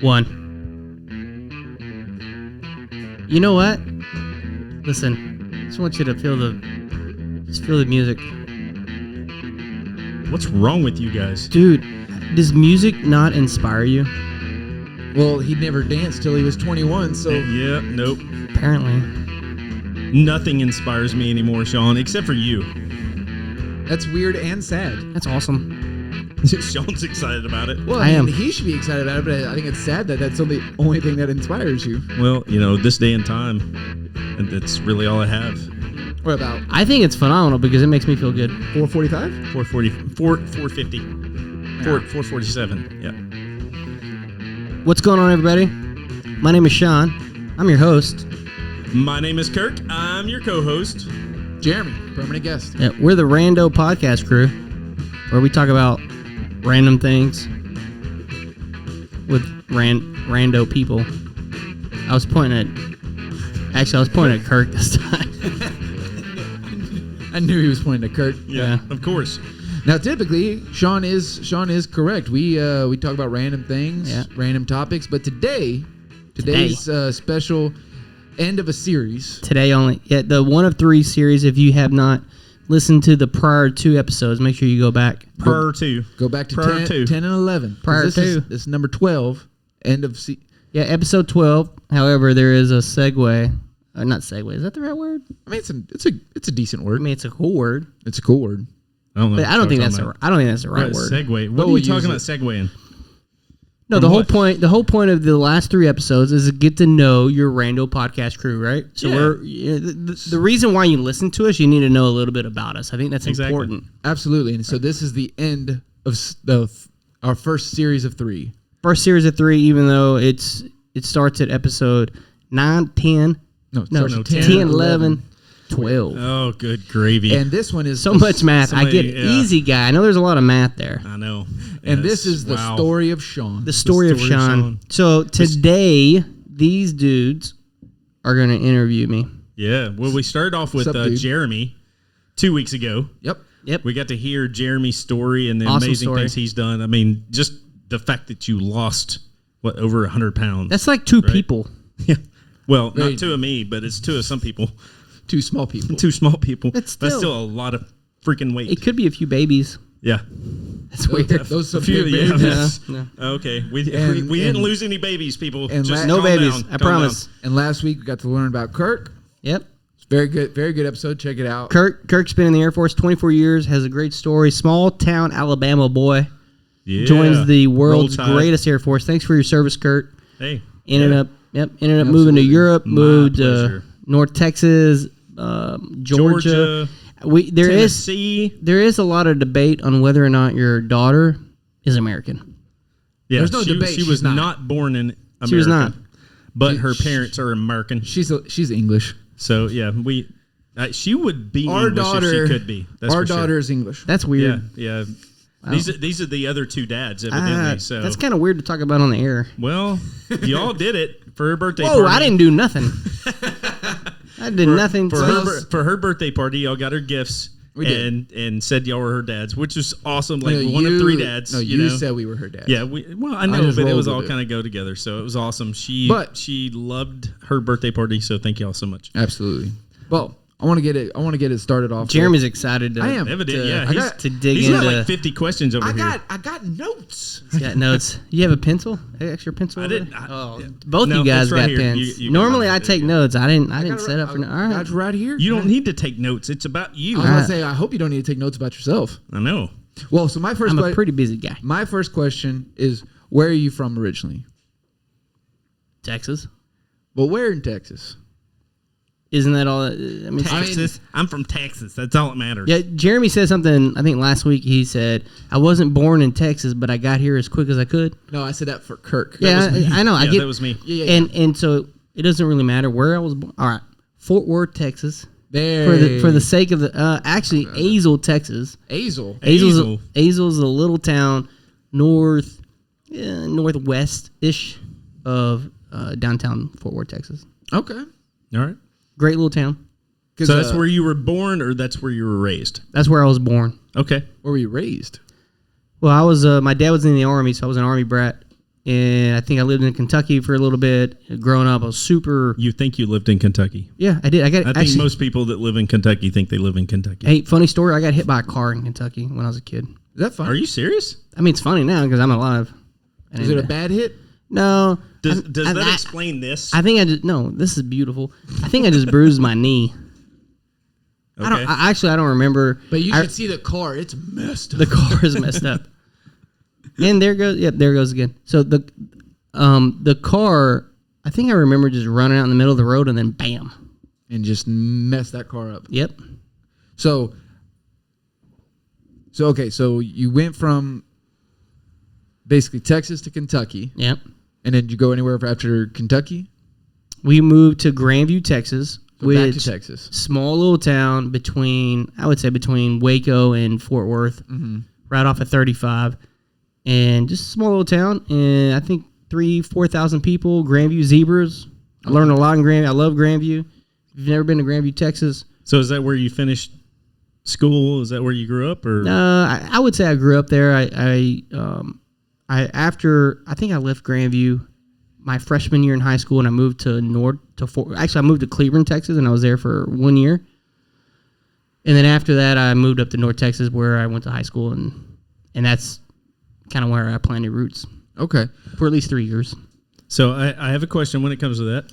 1. You know what? Listen, I just want you to feel the music. What's wrong with you guys? Dude, does music not inspire you? Well, he never danced till he was 21, so... Yeah, nope. Apparently. Nothing inspires me anymore, Sean, except for you. That's weird and sad. That's awesome. Sean's excited about it. Well, I am. He should be excited about it, but I think it's sad that that's the only thing that inspires you. Well, this day and time, and that's really all I have. What about I think it's phenomenal because it makes me feel good. 4:45? 450. 447, yeah. What's going on, everybody? My name is Sean. I'm your host. My name is Kirk. I'm your co-host. Jeremy, permanent guest. Yeah, we're the Rando podcast crew, where we talk about random things with rando people. I was pointing at Kirk this time. I knew he was pointing at Kurt. Yeah, of course. Now, typically, Sean is correct. We talk about random things, random topics, but today's special end of a series. Today only. Yeah, the 1 of 3 series. If you have not listened to the prior 2 episodes, make sure you go back. Go back to 10 and 11. This is number 12. End of episode 12. However, there is a segue. Not segue. Is that the right word? I mean, it's a decent word. I mean, it's a cool word. It's a cool word. I don't think that's the right word. Segue. What are you talking about segueing? No, the whole point of the last 3 episodes is to get to know your Rando podcast crew, right? So the reason why you listen to us, you need to know a little bit about us. I think that's important. Absolutely. And so this is the end of our first series of 3. First series of 3, even though it starts at episode 9, 10. No, 10, 11, 12. Oh, good gravy. And this one is... So much math. I get it. Easy guy. I know there's a lot of math there. I know. And this is the story of Sean. The story of Sean. So today, these dudes are going to interview me. Yeah. Well, we started off with Jeremy 2 weeks ago. Yep. We got to hear Jeremy's story and the amazing things he's done. I mean, just the fact that you lost, over 100 pounds. That's like 2 people. Yeah. Well, not 2 of me, but it's 2 of some people. 2 small people. 2 small people. That's still a lot of freaking weight. It could be a few babies. Yeah. That's weird. Those are few babies. Yeah. Okay. We didn't lose any babies, people. And just no babies. Down, I promise. Down. And last week we got to learn about Kirk. Yep. It's very good episode. Check it out. Kirk's been in the Air Force 24 years, has a great story. Small town Alabama boy. Yeah. Joins the world's greatest Air Force. Thanks for your service, Kurt. Hey. Ended up moving to Europe, moved to North Texas, Georgia. There is a lot of debate on whether or not your daughter is American. Yeah, there's no debate. She was not born in America. She was not, but her parents are American. She's English. So yeah, she would be our English daughter. If she could be. That's our daughter is English. That's weird. Yeah. Wow. These are the other 2 dads, evidently. So that's kind of weird to talk about on the air. Well, y'all did it for her birthday party. Whoa, I didn't do nothing. I did nothing. For her birthday party, y'all got her gifts and said y'all were her dads, which is awesome. Like one of 3 dads. No, you said we were her dads. Yeah, I know, but it was all kind of go together. So it was awesome. She loved her birthday party. So thank y'all so much. Absolutely. Well, I want to get it started off. Jeremy's excited. I am. To dig he's into. got like 50 questions over here. I got notes. He's got notes. You have a pencil? Extra pencil? I didn't. Both you guys got pens. Normally I take notes. I didn't set up for. All right. Got you right here. You don't need to take notes. It's about you. I was gonna say. I hope you don't need to take notes about yourself. I know. Well, so I'm a pretty busy guy. My first question is, where are you from originally? Texas. Well, where in Texas? Isn't that all? I mean, Texas. I'm from Texas. That's all that matters. Yeah, Jeremy said something, I think last week. He said, I wasn't born in Texas, but I got here as quick as I could. No, I said that for Kirk. Yeah, I know. That was me. Yeah. And so it doesn't really matter where I was born. All right. Fort Worth, Texas. There. For the sake of the... actually, Azle, Texas. Azle? Azle's a little town northwest-ish of downtown Fort Worth, Texas. Okay. All right. Great little town. So that's where you were born, or that's where you were raised? That's where I was born. Okay. Where were you raised? Well, I was. My dad was in the Army, so I was an Army brat. and I think I lived in Kentucky for a little bit. Growing up, I was super. You think you lived in Kentucky? Yeah, I did. I think most people that live in Kentucky think they live in Kentucky. Hey, funny story. I got hit by a car in Kentucky when I was a kid. Is that funny? Are you serious? I mean, it's funny now because I'm alive. Is it a bad hit? No. Does that explain this? I think this is beautiful. I think I just bruised my knee. Okay. I don't remember. But you should see the car. It's messed up. The car is messed up. And there goes again. So the car, I think I remember just running out in the middle of the road and then bam. And just mess that car up. Yep. So you went from basically Texas to Kentucky. Yep. And then did you go anywhere after Kentucky? We moved to Grandview, Texas. Back to Texas. Small little town between Waco and Fort Worth, right off of 35. And just a small little town. And I think 4,000 people, Grandview Zebras. I learned a lot in Grandview. I love Grandview. If you've never been to Grandview, Texas. So is that where you finished school? Is that where you grew up? Or I would say I grew up there. I think I left Grandview my freshman year in high school, and I moved to I moved to Cleveland, Texas, and I was there for 1 year. And then after that, I moved up to North Texas, where I went to high school, and that's kind of where I planted roots. Okay, for at least 3 years. So I have a question when it comes to that.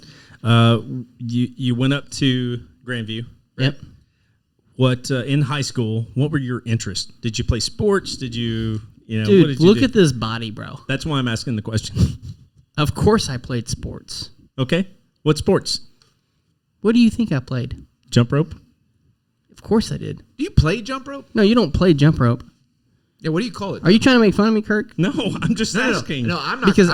You went up to Grandview, right? Yep. What in high school? What were your interests? Did you play sports? Did you? Dude, what did you look do? at this body, bro. That's why I'm asking the question. Of course I played sports. Okay. What sports? What do you think I played? Jump rope? Of course I did. Do you play jump rope? No, you don't play jump rope. Yeah, what do you call it? Are you trying to make fun of me, Kirk? No, I'm just asking. No, I'm not. Because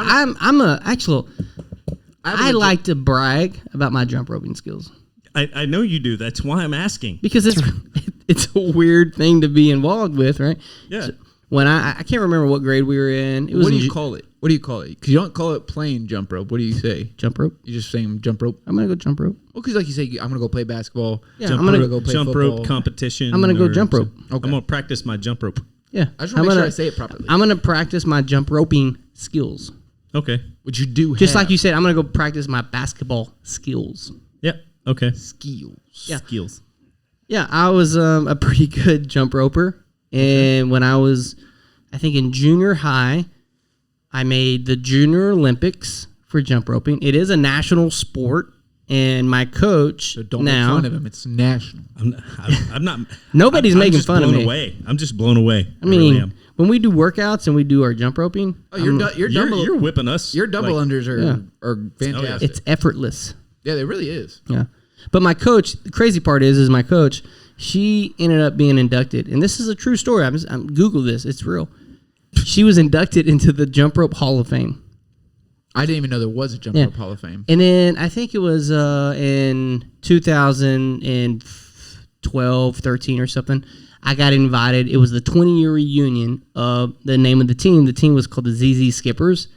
I like to brag about my jump roping skills. I know you do. That's why I'm asking. Because it's a weird thing to be involved with, right? Yeah. So when I can't remember what grade we were in. What do you call it? What do you call it? Because you don't call it playing jump rope. What do you say? Jump rope. You just saying jump rope. I'm gonna go jump rope. Well, because like you say, I'm gonna go play basketball. Yeah, I'm gonna go play jump football. Rope competition. I'm gonna go jump rope. Okay. I'm gonna practice my jump rope. Yeah, I just want to make sure I say it properly. I'm gonna practice my jump roping skills. Okay. What you do? Just like you said, I'm gonna go practice my basketball skills. Yeah. Okay. Skills. Yeah. Skills. Yeah, I was a pretty good jump roper, and when I was, I think in junior high, I made the Junior Olympics for jump roping. It is a national sport, and my coach So don't now, make fun of him. It's national. I'm not. Nobody's I'm making just fun of blown me. Away. I'm just blown away. I mean, when we do workouts and we do our jump roping, You're whipping us. Your double unders are fantastic. it's effortless. Yeah, it really is. Yeah. But my coach, the crazy part is my coach, she ended up being inducted. And this is a true story. I'm Google this. It's real. She was inducted into the Jump Rope Hall of Fame. I didn't even know there was a Jump Rope Hall of Fame. And then I think it was in 2012, 13 or something, I got invited. It was the 20-year reunion of the name of the team. The team was called the ZZ Skippers.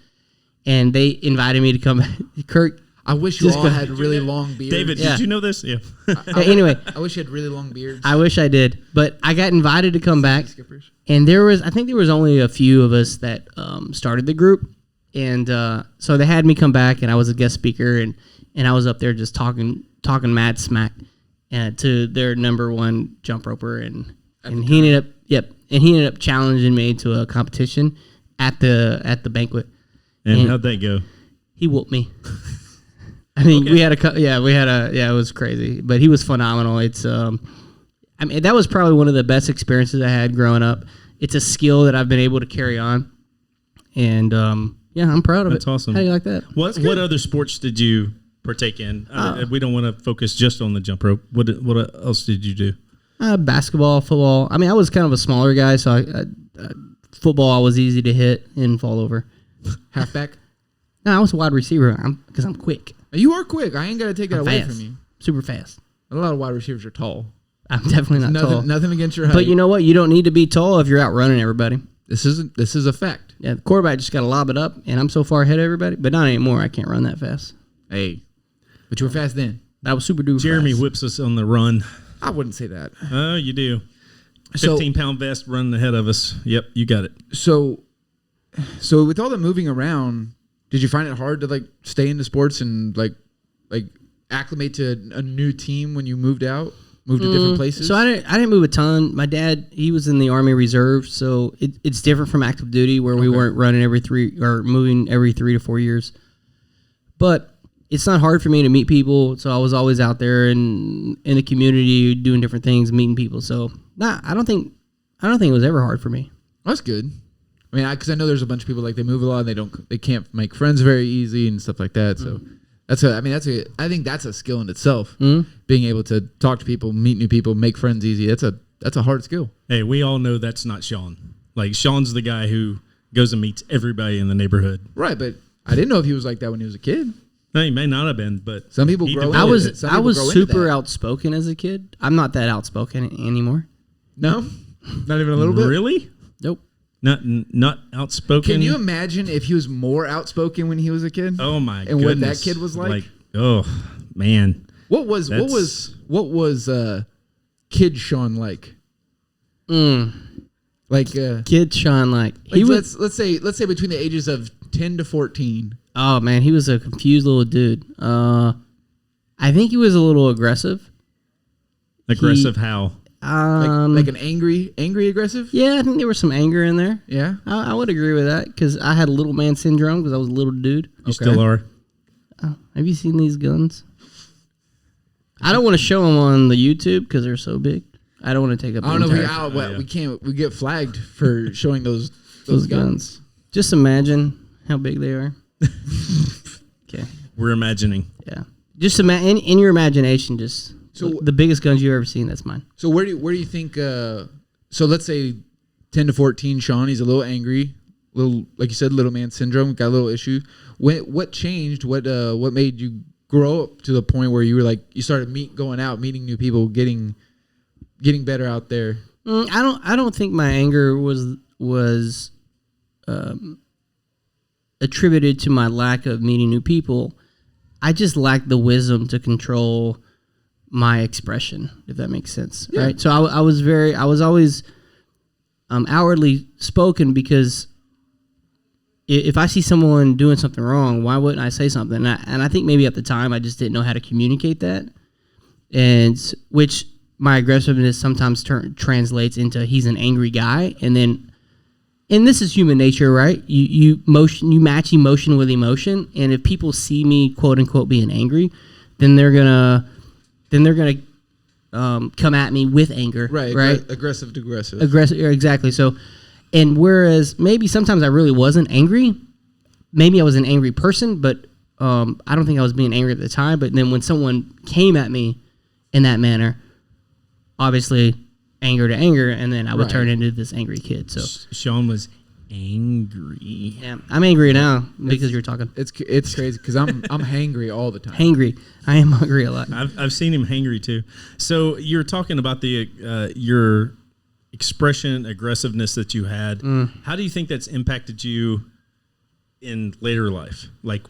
And they invited me to come. Kirk, I wish you all had really long beards. David, did you know this? Yeah. Anyway. I wish you had really long beards. I wish I did. But I got invited to come back. Skippers. And I think there was only a few of us that started the group. And so they had me come back, and I was a guest speaker, and I was up there just talking mad smack to their number one jump roper, and he ended up challenging me to a competition at the banquet. And how'd that go? He whooped me. I mean, it was crazy, but he was phenomenal. It's that was probably one of the best experiences I had growing up. It's a skill that I've been able to carry on, and I'm proud of it. That's awesome. How do you like that? What other sports did you partake in? We don't want to focus just on the jump rope. What else did you do? Basketball, football. I mean, I was kind of a smaller guy, so football I was easy to hit and fall over. Halfback? No, I was a wide receiver because I'm quick. You are quick. I ain't got to take that away fast. from you. Super fast. A lot of wide receivers are tall. I'm definitely not tall. Nothing against your height. But you know what? You don't need to be tall if you're outrunning everybody. This is a fact. Yeah, the quarterback just got to lob it up, and I'm so far ahead of everybody. But not anymore. I can't run that fast. Hey, but you were fast then. I was super duper Jeremy fast. whips us on the run. I wouldn't say that. Oh, you do. So- 15-pound vest running ahead of us. Yep, you got it. So, So with all the moving around, did you find it hard to like stay into sports and like acclimate to a new team when you moved to different places? So I didn't move a ton. My dad, he was in the Army Reserve, so it's different from active duty where we weren't running moving every 3 to 4 years. But it's not hard for me to meet people, so I was always out there in the community doing different things, meeting people. So I don't think it was ever hard for me. That's good. I mean, because I know there's a bunch of people like they move a lot and they can't make friends very easy and stuff like that. So I think that's a skill in itself. Being able to talk to people, meet new people, make friends easy. That's a hard skill. Hey, we all know that's not Sean. Like Sean's the guy who goes and meets everybody in the neighborhood. Right, but I didn't know if he was like that when he was a kid. No, he may not have been, but some people grow. I was super outspoken as a kid. I'm not that outspoken anymore. No, not even a little bit. Really? Nope. Not outspoken. Can you imagine if he was more outspoken when he was a kid? Oh my and goodness. what that kid was like? Oh man. What was kid Sean like? Like kid Sean like he was. Let's say between the ages of 10 to 14. Oh man, he was a confused little dude. I think he was a little aggressive. Aggressive how? Like an angry aggressive? Yeah, I think there was some anger in there. Yeah, I would agree with that because I had a little man syndrome because I was a little dude. You still are. Oh, have you seen these guns? I don't want to show them on the YouTube because they're so big. I don't want to take up. I don't know. We can't. We get flagged for showing those guns. Just imagine how big they are. Okay, we're imagining. Yeah, just in your imagination. Just so the biggest guns you've ever seen. That's mine. So where do you think? So let's say 10 to 14. Sean, he's a little angry, little like you said, little man syndrome. Got a little issue. What changed? What made you grow up to the point where you were like you started going out, meeting new people, getting better out there? I don't think my anger was attributed to my lack of meeting new people. I just lacked the wisdom to control my expression, if that makes sense. Yeah. Right. So I was always outwardly spoken because if I see someone doing something wrong, why wouldn't I say something? And I think maybe at the time I just didn't know how to communicate that, and which my aggressiveness sometimes translates into he's an angry guy, and this is human nature, right? You match emotion with emotion, and if people see me quote unquote being angry, then they're gonna come at me with anger, right? Aggressive to aggressive. Exactly. So, and whereas maybe sometimes I really wasn't angry, maybe I was an angry person, but I don't think I was being angry at the time. But then when someone came at me in that manner, obviously anger to anger, and then I would turn into this angry kid. So Sean was angry. Yeah, I'm angry now because you're talking. It's crazy because I'm hangry all the time. Hangry. I am hungry a lot. I've seen him hangry too. So you're talking about the your expression, aggressiveness that you had. How do you think that's impacted you in later life? Like,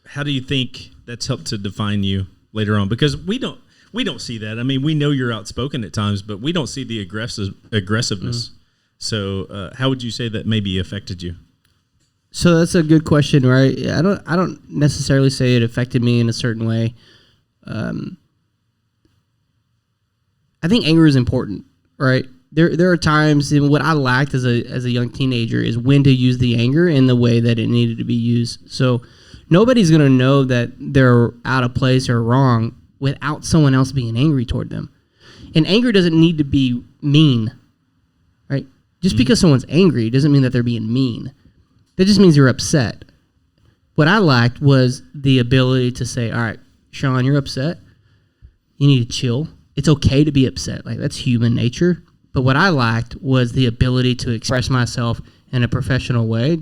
how do you think that's helped to define you later on? Because we don't see that. I mean, we know you're outspoken at times, but we don't see the aggressiveness. So, how would you say that maybe affected you? So that's a good question, right? I don't necessarily say it affected me in a certain way. I think anger is important, right? There are times, and what I lacked as a young teenager is when to use the anger in the way that it needed to be used. So nobody's gonna know that they're out of place or wrong without someone else being angry toward them. And anger doesn't need to be mean, right? Just because someone's angry doesn't mean that they're being mean. That just means you're upset. What I lacked was the ability to say, all right, Sean, you're upset. You need to chill. It's okay to be upset. Like, that's human nature. But what I lacked was the ability to express myself in a professional way,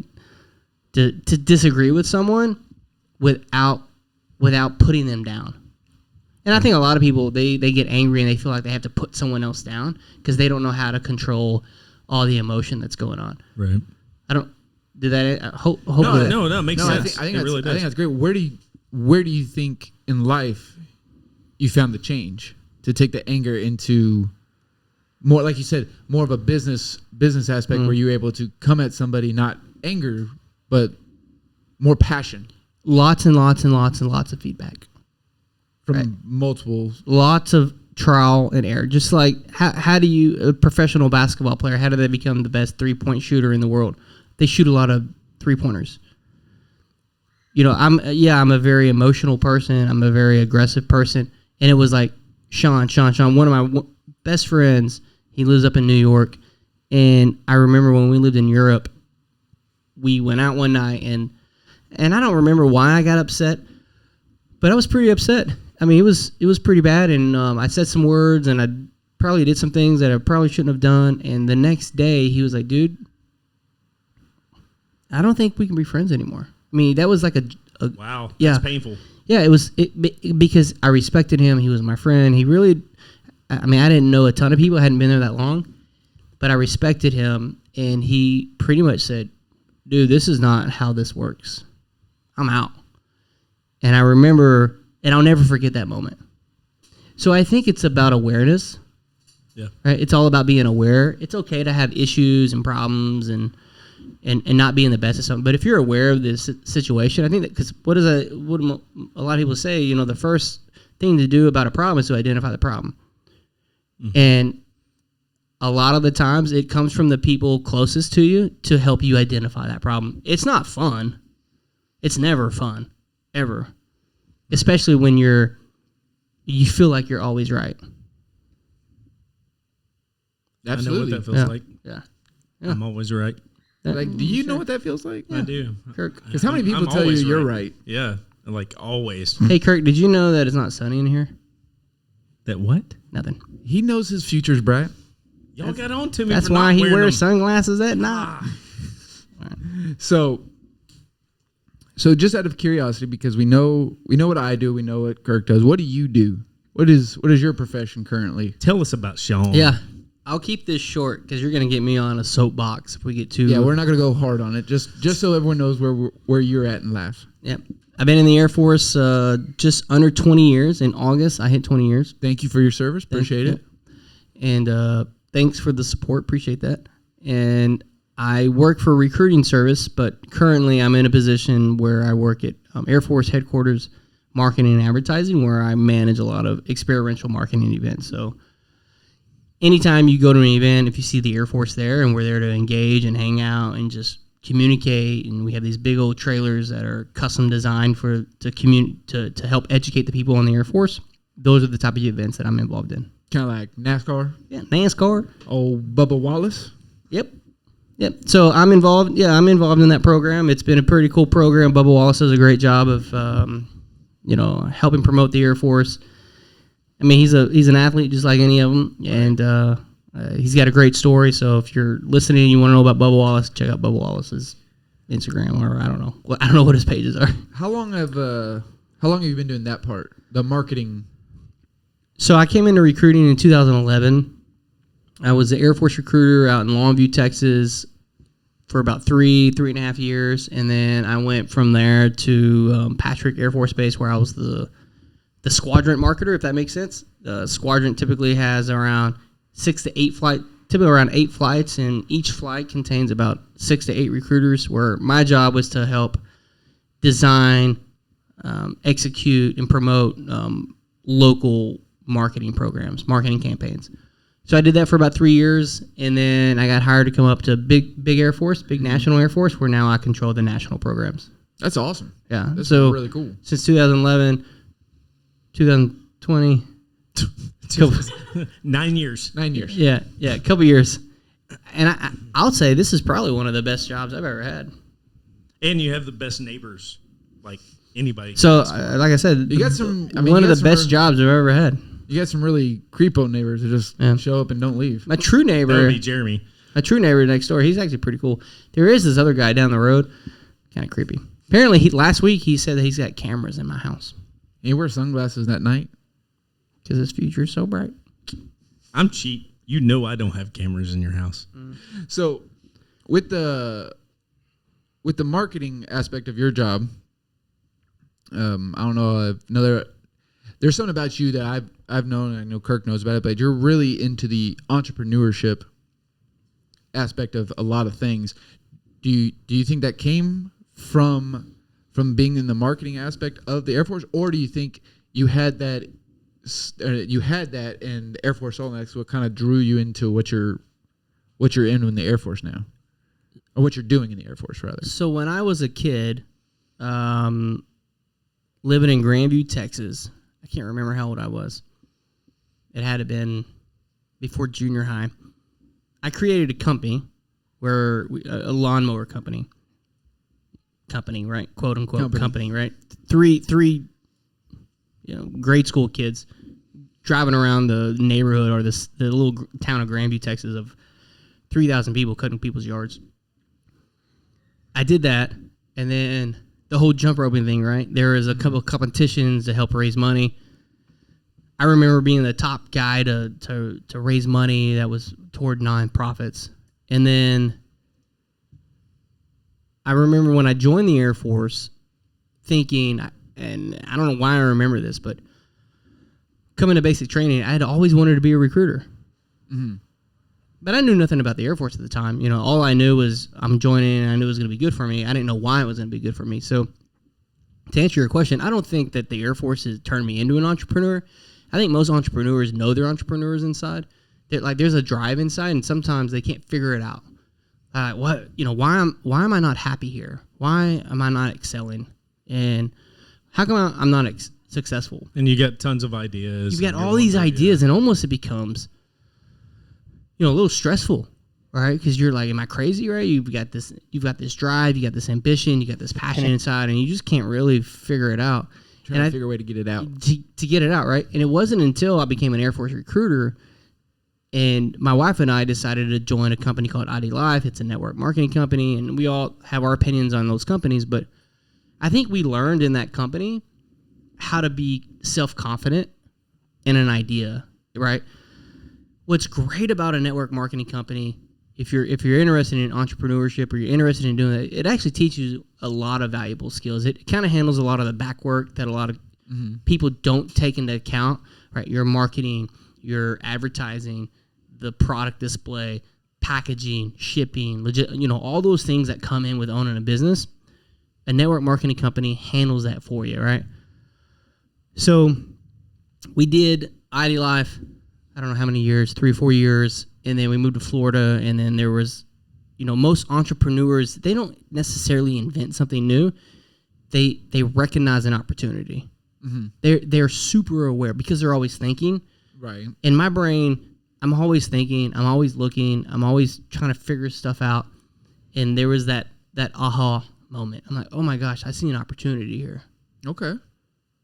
to disagree with someone without putting them down. And I think a lot of people, they get angry and they feel like they have to put someone else down because they don't know how to control all the emotion that's going on. Right. I don't do that. No, makes sense. I think that's great. Where do you think in life you found the change to take the anger into more, like you said, more of a business aspect where you're able to come at somebody not anger, but more passion Lots and lots and lots and lots of feedback. from multiple. Lots of trial and error. Just like how do you, a professional basketball player, how do they become the best 3-point shooter in the world? They shoot a lot of 3-pointers. You know, I'm a very emotional person. I'm a very aggressive person. And it was like Sean, one of my best friends, he lives up in New York. And I remember when we lived in Europe, we went out one night and I don't remember why I got upset, but I was pretty upset. I mean, it was pretty bad, and I said some words, and I probably did some things that I probably shouldn't have done. And the next day, he was like, "Dude, I don't think we can be friends anymore." I mean, that was like a wow, yeah, that's painful. Yeah, because I respected him. He was my friend. He really, I mean, I didn't know a ton of people. I hadn't been there that long, but I respected him, and he pretty much said, "Dude, this is not how this works. I'm out." And I remember, and I'll never forget that moment. So I think it's about awareness. Yeah. Right? It's all about being aware. It's okay to have issues and problems and not being the best at something. But if you're aware of this situation, I think that, because what a lot of people say, you know, the first thing to do about a problem is to identify the problem. Mm-hmm. And a lot of the times it comes from the people closest to you to help you identify that problem. It's not fun. It's never fun, ever. Especially when you feel like you're always right. Absolutely. I know what that feels like. Yeah. I'm always right. Like, do you know what that feels like? I do. Kirk. Because how many people I'm tell you always you're right? Yeah, like always. Hey, Kirk, did you know that it's not sunny in here? That what? Nothing. He knows his future's bright. Y'all got on to me. That's for why not he wearing wears them. sunglasses at night. So just out of curiosity, because we know what I do, we know what Kirk does. What do you do? What is your profession currently? Tell us about Sean. Yeah. I'll keep this short because you're going to get me on a soapbox if we get too... Yeah, we're not going to go hard on it. Just so everyone knows where you're at in life. Yep. I've been in the Air Force just under 20 years. In August, I hit 20 years. Thank you for your service. Appreciate it. And thanks for the support. Appreciate that. And I work for a recruiting service, but currently I'm in a position where I work at Air Force headquarters, marketing and advertising, where I manage a lot of experiential marketing events. So anytime you go to an event, if you see the Air Force there, and we're there to engage and hang out and just communicate, and we have these big old trailers that are custom designed to help educate the people on the Air Force, those are the type of events that I'm involved in. Kind of like NASCAR. Yeah, NASCAR. Oh, Bubba Wallace. Yep. So I'm involved. Yeah, I'm involved in that program. It's been a pretty cool program. Bubba Wallace does a great job of, helping promote the Air Force. I mean, he's an athlete just like any of them, and he's got a great story. So if you're listening and you want to know about Bubba Wallace, check out Bubba Wallace's Instagram, or I don't know what his pages are. How long have you been doing that part, the marketing? So I came into recruiting in 2011. I was the Air Force recruiter out in Longview, Texas, for about three and a half years, and then I went from there to Patrick Air Force Base, where I was the squadron marketer, if that makes sense. The squadron typically has around 6 to 8 typically around 8 flights, and each flight contains about 6 to 8 recruiters, where my job was to help design, execute, and promote local marketing programs, marketing campaigns. So I did that for about 3 years, and then I got hired to come up to big Air Force, big National Air Force, where now I control the national programs. That's awesome. Yeah. That's so really cool. Since 2011, 2020, 9 years. 9 years. yeah, a couple years. And I'll say this is probably one of the best jobs I've ever had. And you have the best neighbors, like anybody. So, like I said, You got some. one of the best jobs I've ever had. You got some really creepo neighbors who just show up and don't leave. My true That neighbor, would be Jeremy. next door, he's actually pretty cool. There is this other guy down the road, kind of creepy. Apparently, last week he said that he's got cameras in my house And you wear sunglasses that night. because his future is so bright. I'm cheap. You know I don't have cameras in your house. So, with the marketing aspect of your job, I don't know. There's something about you that I've known, and I know Kirk knows about it, but you're really into the entrepreneurship aspect of a lot of things. Do you think that came from being in the marketing aspect of the Air Force, or do you think you had that and the Air Force All Next what kind of drew you into what you're in the Air Force now, or what you're doing in the Air Force rather? So when I was a kid, living in Grandview, Texas, I can't remember how old I was. It had to been before junior high. I created a company a lawnmower company, right? Quote unquote company, right? Three, grade school kids driving around the neighborhood or the little town of Grandview, Texas, of 3,000 people cutting people's yards. I did that, and then the whole jump roping thing, right? There was a couple of competitions to help raise money. I remember being the top guy to raise money that was toward nonprofits. And then I remember when I joined the Air Force thinking, and I don't know why I remember this, but coming to basic training, I had always wanted to be a recruiter. Mm-hmm. But I knew nothing about the Air Force at the time. All I knew was I'm joining, and I knew it was going to be good for me. I didn't know why it was going to be good for me. So to answer your question, I don't think that the Air Force has turned me into an entrepreneur. I think most entrepreneurs know they're entrepreneurs inside. There's a drive inside, and sometimes they can't figure it out. Why am I not happy here? Why am I not excelling? And how come I'm not successful? And you get tons of ideas. You've got all these ideas, and almost it becomes, a little stressful, right? Because you're like, am I crazy, right? You've got this drive, you got this ambition, you got this passion inside, and you just can't really figure it out. Trying to figure a way to get it out. To get it out, right? And it wasn't until I became an Air Force recruiter and my wife and I decided to join a company called ID Life. It's a network marketing company, and we all have our opinions on those companies, but I think we learned in that company how to be self-confident in an idea, right? What's great about a network marketing company, if you're interested in entrepreneurship or you're interested in doing it, it actually teaches you a lot of valuable skills. It kind of handles a lot of the back work that a lot of people don't take into account, right? Your marketing, your advertising, the product display, packaging, shipping, all those things that come in with owning a business. A network marketing company handles that for you, right? So we did ID Life, I don't know how many years, 3 or 4 years, and then we moved to Florida, and then there was, most entrepreneurs, they don't necessarily invent something new. They recognize an opportunity. Mm-hmm. They're super aware because they're always thinking. Right. In my brain, I'm always thinking, I'm always looking, I'm always trying to figure stuff out. And there was that aha moment. I'm like, oh my gosh, I see an opportunity here. Okay.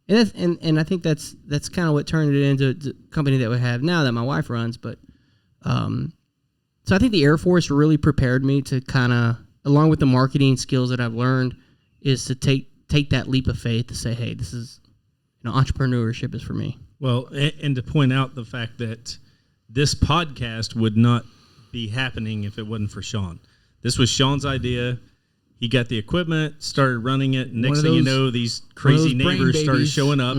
And I think that's kind of what turned it into the company that we have now that my wife runs. But so I think the Air Force really prepared me to kind of, along with the marketing skills that I've learned, is to take that leap of faith to say, hey, this is, entrepreneurship is for me. Well, and to point out the fact that this podcast would not be happening if it wasn't for Sean. This was Sean's idea. He got the equipment, started running it. And next thing you know, these crazy neighbors started showing up.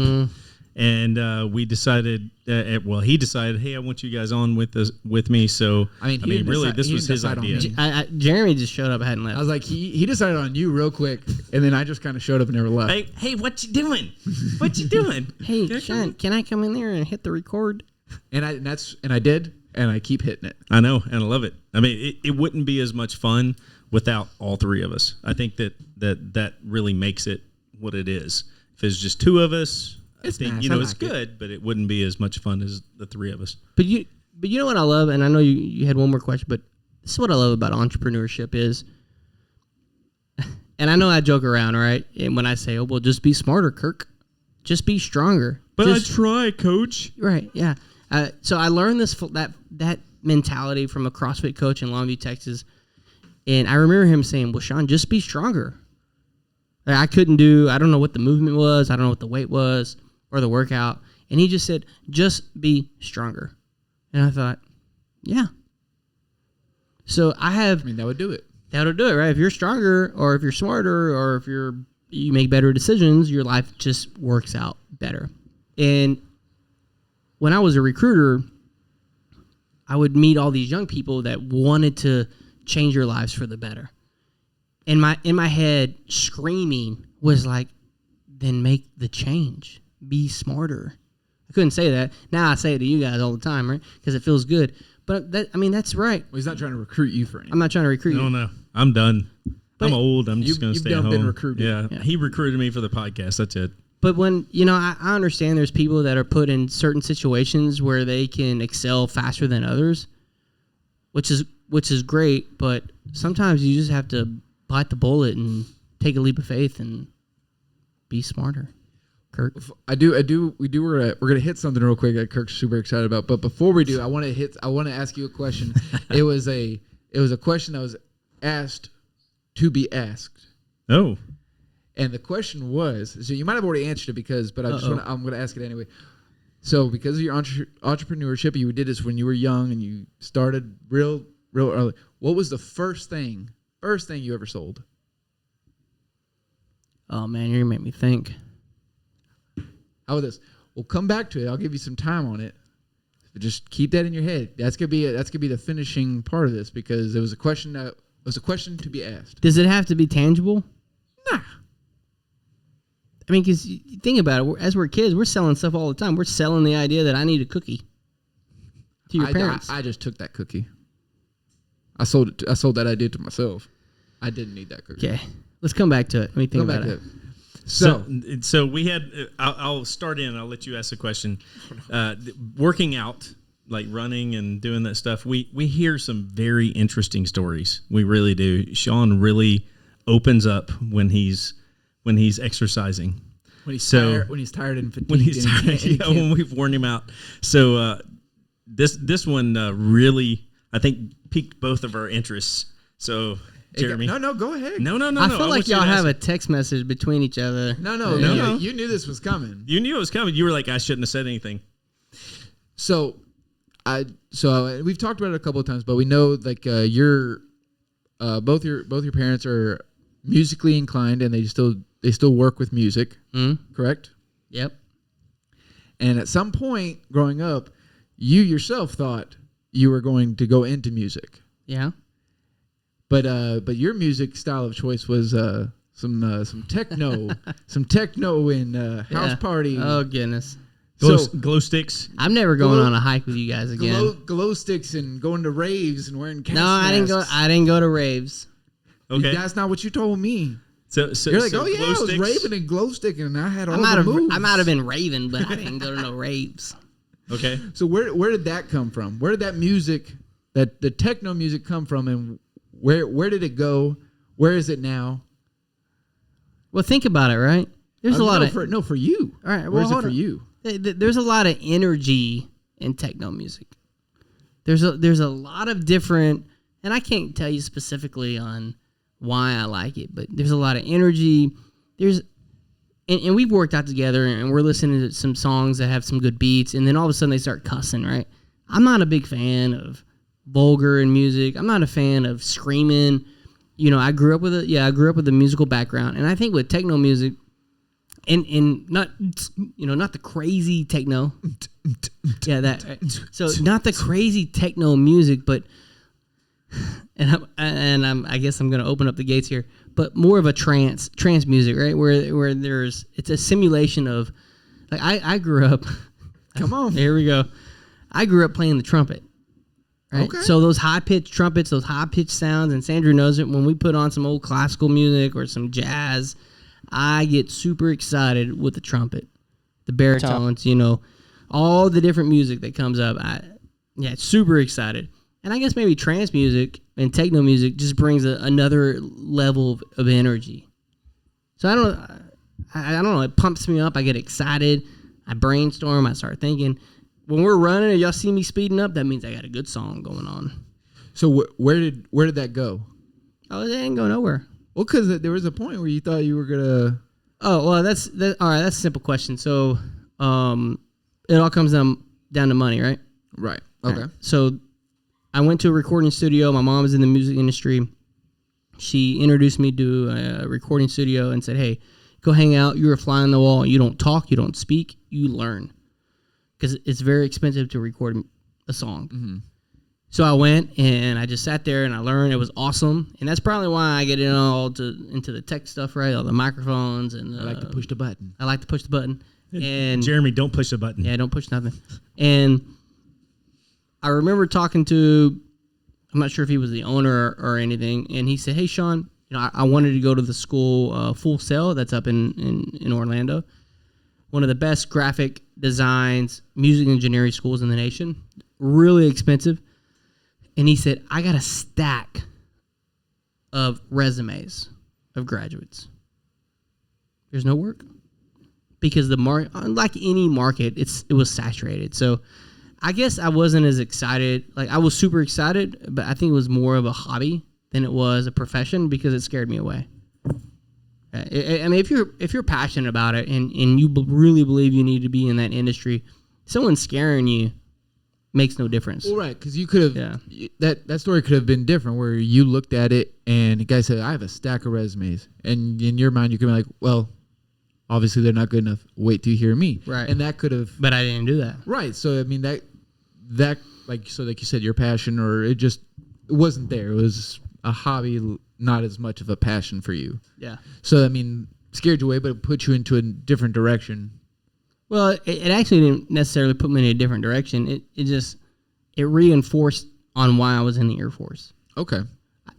And we decided, he decided, hey, I want you guys on with me. So, really, this was his idea. Jeremy just showed up, hadn't left. I was like, he decided on you real quick, and then I just kind of showed up and never left. Hey, what you doing? What you doing? Hey, Sean, can I come in there and hit the record? And I did, and I keep hitting it. I know, and I love it. I mean, it wouldn't be as much fun without all three of us. I think that really makes it what it is. If it's just two of us, I think nice. it's good, but it wouldn't be as much fun as the three of us. But you know what I love, and I know you had one more question, but this is what I love about entrepreneurship is, and I know I joke around, right? And when I say, well, just be smarter, Kirk, just be stronger. But I try, Coach. Right? Yeah. So I learned that mentality from a CrossFit coach in Longview, Texas, and I remember him saying, well, Sean, just be stronger. I don't know what the movement was, I don't know what the weight was, or the workout. And he just said, just be stronger. And I thought, yeah. So that would do it. That would do it, right? If you're stronger, or if you're smarter, or if you make better decisions, your life just works out better. And when I was a recruiter, I would meet all these young people that wanted to change their lives for the better. in my head, screaming was like, then make the change. Be smarter. I couldn't say that. Now I say it to you guys all the time, right? Because it feels good. But that's right. Well, he's not trying to recruit you for anything. I'm not trying to recruit you. No. I'm done. But I'm old. I'm just going to stay at home. You've been recruited. Yeah. He recruited me for the podcast. That's it. But when, I understand there's people that are put in certain situations where they can excel faster than others, which is great, but sometimes you just have to bite the bullet and take a leap of faith and be smarter. Kirk? We're gonna hit something real quick that Kirk's super excited about. But before we do, I want to ask you a question. It was a question that was asked to be asked. Oh. And the question was, so you might have already answered it but I'm going to ask it anyway. So because of your entrepreneurship, you did this when you were young and you started real early. What was the first thing you ever sold? Oh man, you're gonna make me think. How about this? We'll come back to it. I'll give you some time on it. But just keep that in your head. That's gonna be the finishing part of this because it was a question to be asked. Does it have to be tangible? Nah. I mean, because think about it. As we're kids, we're selling stuff all the time. We're selling the idea that I need a cookie to your parents. I just took that cookie. I sold it. I sold that idea to myself. I didn't need that cookie. Okay, let's come back to it. Let me think about it. So we had. I'll start in. I'll let you ask the question. Working out, like running and doing that stuff. We hear some very interesting stories. We really do. Sean really opens up when he's exercising. When he's tired and fatigued. When he's tired, when we've worn him out. So this one really, I think, piqued both of our interests. So Jeremy, no, go ahead. No. I feel like y'all have a text message between each other. No. You knew this was coming. You knew it was coming. You were like, I shouldn't have said anything. So we've talked about it a couple of times, but we know like both your parents are musically inclined and they still work with music, correct? Yep. And at some point growing up, you yourself thought you were going to go into music. Yeah. But your music style of choice was some techno, and house party. Oh goodness. Glow sticks. I'm never going on a hike with you guys again. Glow sticks and going to raves and wearing cast masks. I didn't go to raves. Okay. That's not what you told me. So you're like, so oh yeah, I was sticks? raving and glow sticking, and I had all the moves. I might have been raving, but I didn't go to no raves. Okay. So where did that come from? Where did that music, that the techno music, come from, and where did it go? Where is it now? Well, think about it, right? There's a lot of for you. All right, well, where's it for you? There's a lot of energy in techno music. There's a lot of different, and I can't tell you specifically on why I like it, but there's a lot of energy. And we've worked out together, and we're listening to some songs that have some good beats, and then all of a sudden they start cussing, right? I'm not a big fan of vulgar in music. I'm not a fan of screaming. I grew up with a musical background, and I think with techno music, and not not the crazy techno. Yeah, that. So not the crazy techno music, but I guess I'm going to open up the gates here, but more of a trance music, right? Where it's a simulation of, like I grew up. Come on, here we go. I grew up playing the trumpet. Right? Okay. So those high-pitched trumpets, those high-pitched sounds, and Sandra knows it, when we put on some old classical music or some jazz, I get super excited with the trumpet, the baritones, all the different music that comes up. Super excited. And I guess maybe trance music and techno music just brings another level of energy. So I don't know. It pumps me up. I get excited. I brainstorm. I start thinking. When we're running and y'all see me speeding up, that means I got a good song going on. So where did that go? Oh, it didn't go nowhere. Well, because there was a point where you thought you were gonna. Oh well, that's all right. That's a simple question. So, it all comes down to money, right? Right. Okay. Right. So, I went to a recording studio. My mom is in the music industry. She introduced me to a recording studio and said, "Hey, go hang out. You're a fly on the wall. You don't talk. You don't speak. You learn." Because it's very expensive to record a song. Mm-hmm. So I went and I just sat there and I learned. It was awesome, and that's probably why I get into the tech stuff, right? All the microphones and I like to push the button. I like to push the button. And Jeremy, don't push the button. yeah, don't push nothing. And I remember talking to, I'm not sure if he was the owner or anything, and he said, "Hey, Sean, I wanted to go to the school Full Sail that's up in Orlando, one of the best graphic designs, music engineering schools in the nation. Really expensive." And he said, "I got a stack of resumes of graduates. There's no work." Because the market, unlike any market, it was saturated. So I guess I wasn't as excited. Like, I was super excited, but I think it was more of a hobby than it was a profession because it scared me away. I mean, if you're passionate about it and you really believe you need to be in that industry, someone scaring you makes no difference. Well, right, because you could have that story could have been different, where you looked at it and the guy said, "I have a stack of resumes," and in your mind you could be like, "Well, obviously they're not good enough. Wait till you hear me." Right. And that could have. But I didn't do that. Right. So I mean that like you said, your passion, or it wasn't there. It was a hobby, not as much of a passion for you. Yeah. So I mean, scared you away, but it put you into a different direction. Well, it actually didn't necessarily put me in a different direction. It reinforced on why I was in the Air Force. Okay.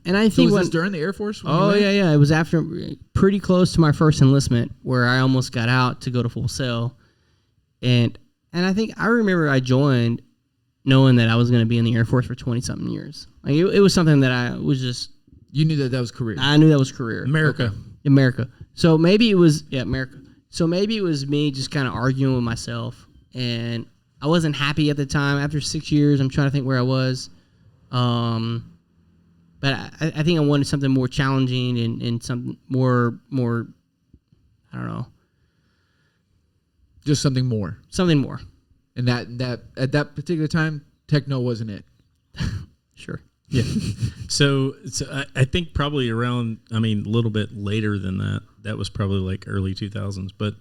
And I So think was this during the Air Force? Oh yeah. It was after, pretty close to my first enlistment, where I almost got out to go to Full Sail, and I think I remember I joined knowing that I was going to be in the Air Force for 20-something years. Like it was something that I was just. You knew that was career. I knew that was career. America. America. So maybe it was America. So maybe it was me just kind of arguing with myself, and I wasn't happy at the time. After 6 years, I'm trying to think where I was. But I think I wanted something more challenging and something more, I don't know. Just something more. Something more. And that at that particular time, techno wasn't it. Sure. Yeah. So I think probably around, a little bit later than that. That was probably like early 2000s. But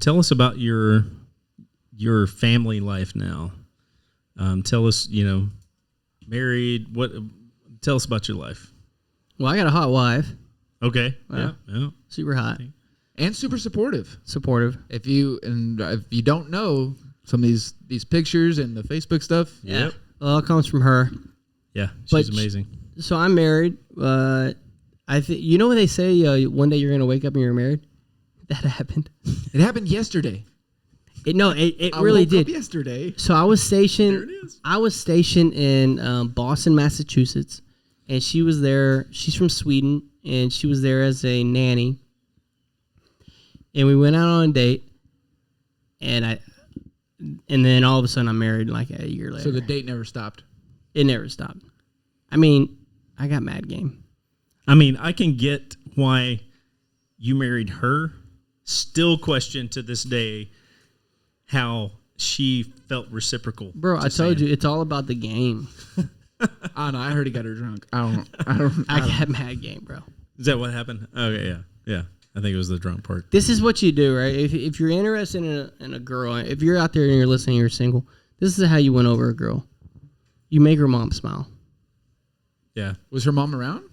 tell us about your family life now. Tell us, married. Tell us about your life. Well, I got a hot wife. Okay. Yeah. Super hot. And super supportive. Supportive. If you don't know some of these pictures and the Facebook stuff. Yeah. Yep. Well, it comes from her. Yeah. She's amazing. So I'm married. I think what they say. One day you're gonna wake up and you're married. That happened. It happened yesterday. It I really woke up did. yesterday. So I was stationed. There it is. I was stationed in Boston, Massachusetts, and she was there. She's from Sweden, and she was there as a nanny. And we went out on a date, and then all of a sudden I'm married like a year later. So the date never stopped. It never stopped. I got mad game. I can get why you married her. Still question to this day how she felt reciprocal. Bro, I told you, it's all about the game. I don't know. I heard he got her drunk. I got mad game, bro. Is that what happened? Okay, yeah. I think it was the drunk part. This is what you do, right? If you're interested in a girl, if you're out there and you're listening, you're single, this is how you win over a girl. You make her mom smile. Yeah. Was her mom around?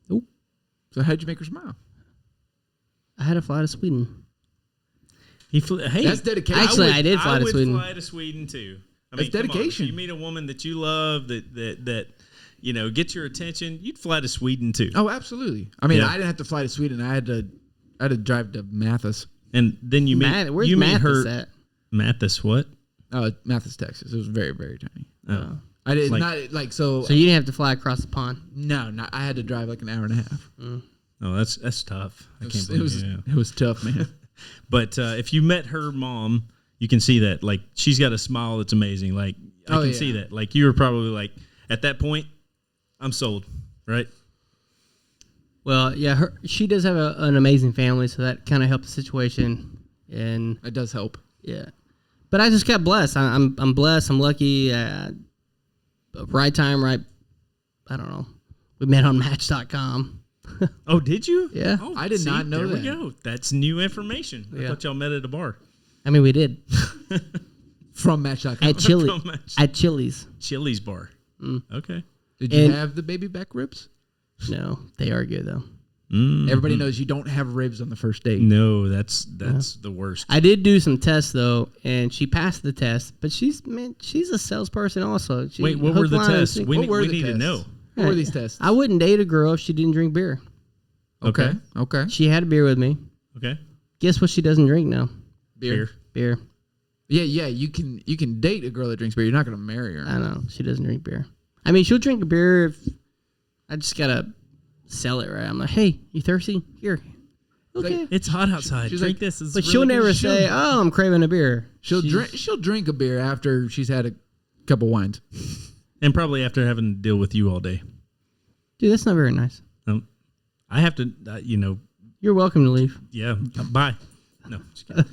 Nope. So how'd you make her smile? I had to fly to Sweden. He flew. Hey, that's dedication. Actually, I did fly to Sweden. I would fly to Sweden too. That's dedication. If you meet a woman that you love that gets your attention, you'd fly to Sweden too. Oh, absolutely. I didn't have to fly to Sweden. I had to drive to Mathis. And then you meet where's you meet Mathis her at? Mathis what? Oh, Mathis, Texas. It was very, very tiny. Oh. I did not like so. So you didn't have to fly across the pond? No, I had to drive like an hour and a half. Oh, that's tough. I can't believe it was tough, man. But if you met her mom, you can see that. Like, she's got a smile that's amazing. Like, I can see that. Like, you were probably like, at that point, I'm sold, right? Well, yeah, she does have an amazing family, so that kind of helped the situation. And it does help. Yeah, but I just got blessed. I'm blessed. I'm lucky. Right time, right. I don't know. We met on Match.com. Oh, did you? Yeah. Oh, I did not know that. There we go. That's new information. I thought y'all met at a bar. We did. From Match.com. At Chili's. Chili's bar. Okay. Did you have the baby back ribs? No, they are good though. Everybody knows you don't have ribs on the first date. No, that's the worst. I did do some tests though, and she passed the test. But she's a salesperson also. Wait, what were the tests? We need tests? to know. What were these tests? I wouldn't date a girl if she didn't drink beer. Okay. She had a beer with me. Okay. Guess what she doesn't drink now? Beer. Yeah. You can date a girl that drinks beer. You're not gonna marry her. I know she doesn't drink beer. I mean, she'll drink a beer if I just gotta sell it right. I'm like, hey, you thirsty? Here. Okay. It's hot outside. She's Drink like, this. But she'll never say, "Oh, I'm craving a beer." She'll drink a beer after she's had a couple wines. And probably after having to deal with you all day. Dude, that's not very nice. I have to, You're welcome to leave. Yeah. Bye. No. Just kidding.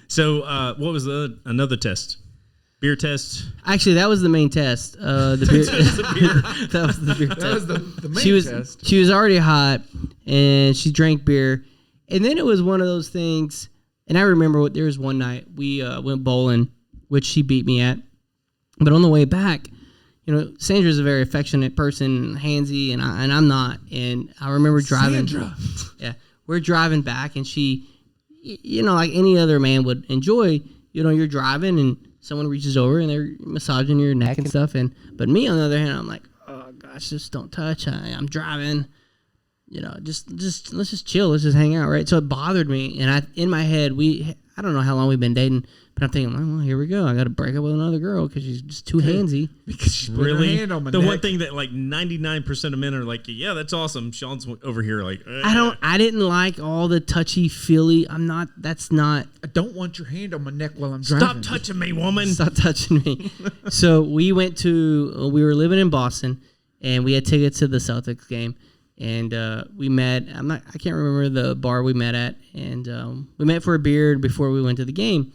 So, what was another test? Beer test. Actually, that was the main test. The beer. That was the beer test. That was the main test. She was already hot, and she drank beer, and then it was one of those things. And I remember there was one night we went bowling, which she beat me at. But on the way back, Sandra's a very affectionate person, handsy, and I'm not. And I remember driving. Sandra. Yeah, we're driving back, and she, like any other man would enjoy. You're driving, and someone reaches over, and they're massaging your neck and stuff. But me, on the other hand, I'm like, oh gosh, just don't touch. I'm driving. Just let's just chill. Let's just hang out, right? So it bothered me, and in my head, I don't know how long we've been dating. But I'm thinking, well, here we go. I got to break up with another girl because she's just too handsy. Because she's put her hand on my neck. One thing that like 99% of men are like, yeah, that's awesome. Sean's over here like, I didn't like all the touchy feely. That's not. I don't want your hand on my neck while I'm driving. Stop touching me, woman. Stop touching me. So we went we were living in Boston, and we had tickets to the Celtics game. And we met. I can't remember the bar we met at. And we met for a beer before we went to the game.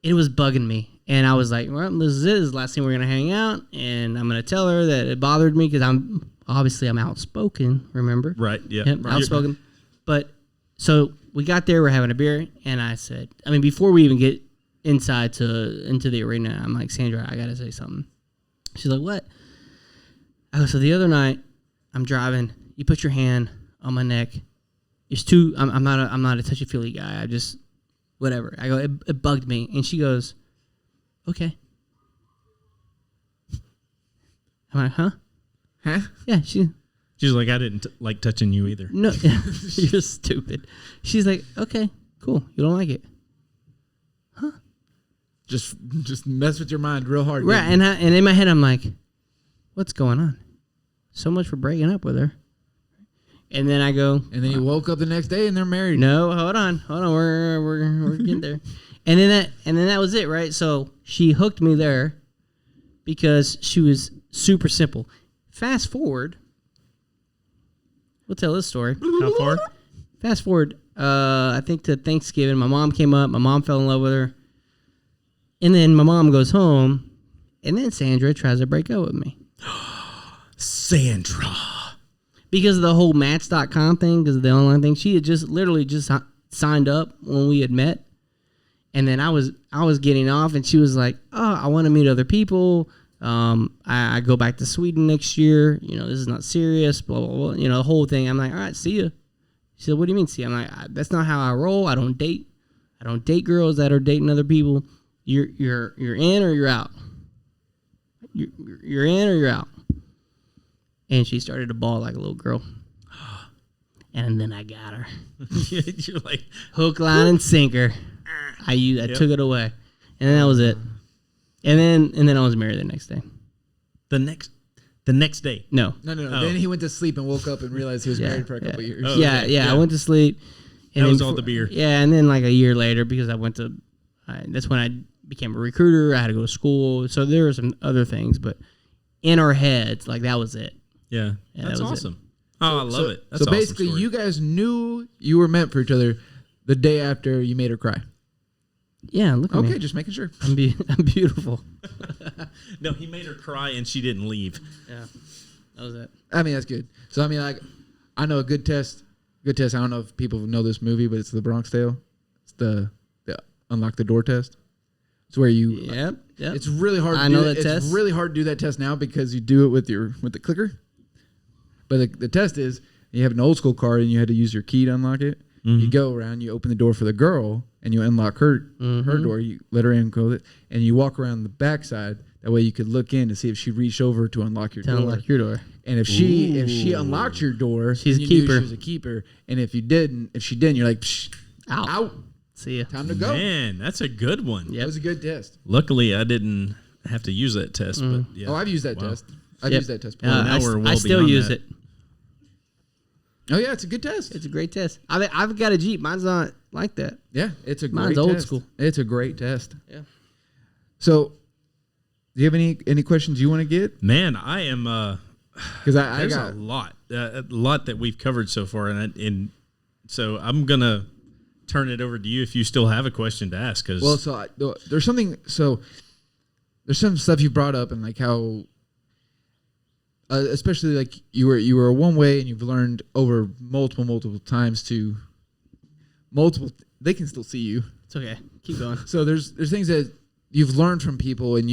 It was bugging me, and I was like, well, this is it. This is the last thing we're going to hang out, and I'm going to tell her that it bothered me because I'm outspoken, remember? Right, yeah. Yep, right. outspoken. But, so we got there, we're having a beer, and I said, before we even get inside into the arena, I'm like, Sandra, I got to say something. She's like, what? I go, so the other night, I'm driving, you put your hand on my neck. I'm not a touchy-feely guy. I just... whatever. I go, it bugged me. And she goes, okay. I'm like, huh? Huh? Yeah, she's like, I didn't like touching you either. No, you're stupid. She's like, okay, cool. You don't like it. Huh? Just mess with your mind real hard. Right, and in my head, I'm like, what's going on? So much for breaking up with her. And then I go, and then you woke up the next day and they're married. No, hold on, we're getting there. And then that was it, right? So she hooked me there because she was super simple. Fast forward, we'll tell this story. How far? Fast forward, I think to Thanksgiving. My mom came up. My mom fell in love with her, and then my mom goes home, and then Sandra tries to break up with me. Sandra. Because of the whole Match.com thing, because of the online thing, she had literally signed up when we had met, and then I was getting off, and she was like, "Oh, I want to meet other people. I go back to Sweden next year. This is not serious. Blah blah blah. The whole thing." I'm like, "All right, see ya." She said, "What do you mean, see ya?" I'm like, "That's not how I roll. I don't date girls that are dating other people. You're in or you're out. You're in or you're out." And she started to bawl like a little girl. And then I got her. You're like... hook, line, and sinker. I took it away. And then that was it. And then I was married the next day. The next day? No. No. Oh. Then he went to sleep and woke up and realized he was married for a couple years. Oh, yeah. I went to sleep. And that was all the beer. Yeah, and then like a year later, because that's when I became a recruiter. I had to go to school. So there were some other things. But in our heads, like that was it. Yeah, that's awesome. Oh, I love it. That's so basically, you guys knew you were meant for each other the day after you made her cry. Yeah, look at me. Okay, just making sure. I'm beautiful. No, he made her cry and she didn't leave. Yeah, that was it. That's good. So I know a good test. Good test. I don't know if people know this movie, but it's The Bronx Tale. It's the unlock the door test. It's where you. Yep. It's really hard. I to do know that that test. It's really hard to do that test now because you do it with the clicker. But the test is you have an old school car and you had to use your key to unlock it. Mm-hmm. You go around, you open the door for the girl, and you unlock her door. You let her in, close it, and you walk around the backside. That way, you could look in to see if she reached over to unlock your door. Unlock your door. And if she unlocked your door, she's a keeper. Knew she was a keeper. And if she didn't, you're like, psh, out. See ya. Time to go. Man, that's a good one. It was a good test. Luckily, I didn't have to use that test. But yeah. Oh, I've used that test. I've used that test before. Now we're well I still beyond use that. it. Oh yeah, it's a good test. It's a great test. I've got a Jeep. Mine's not like that. Yeah, it's a great Mine's test. old school. It's a great test. Yeah. So, do you have any questions you want to get? Man, I am. Because I there's got a lot that we've covered so far, and so I'm gonna turn it over to you if you still have a question to ask. Cause there's some stuff you brought up and like how. Especially like you were one way and you've learned over multiple times to they can still see you. It's okay. Keep going. So there's things that you've learned from people and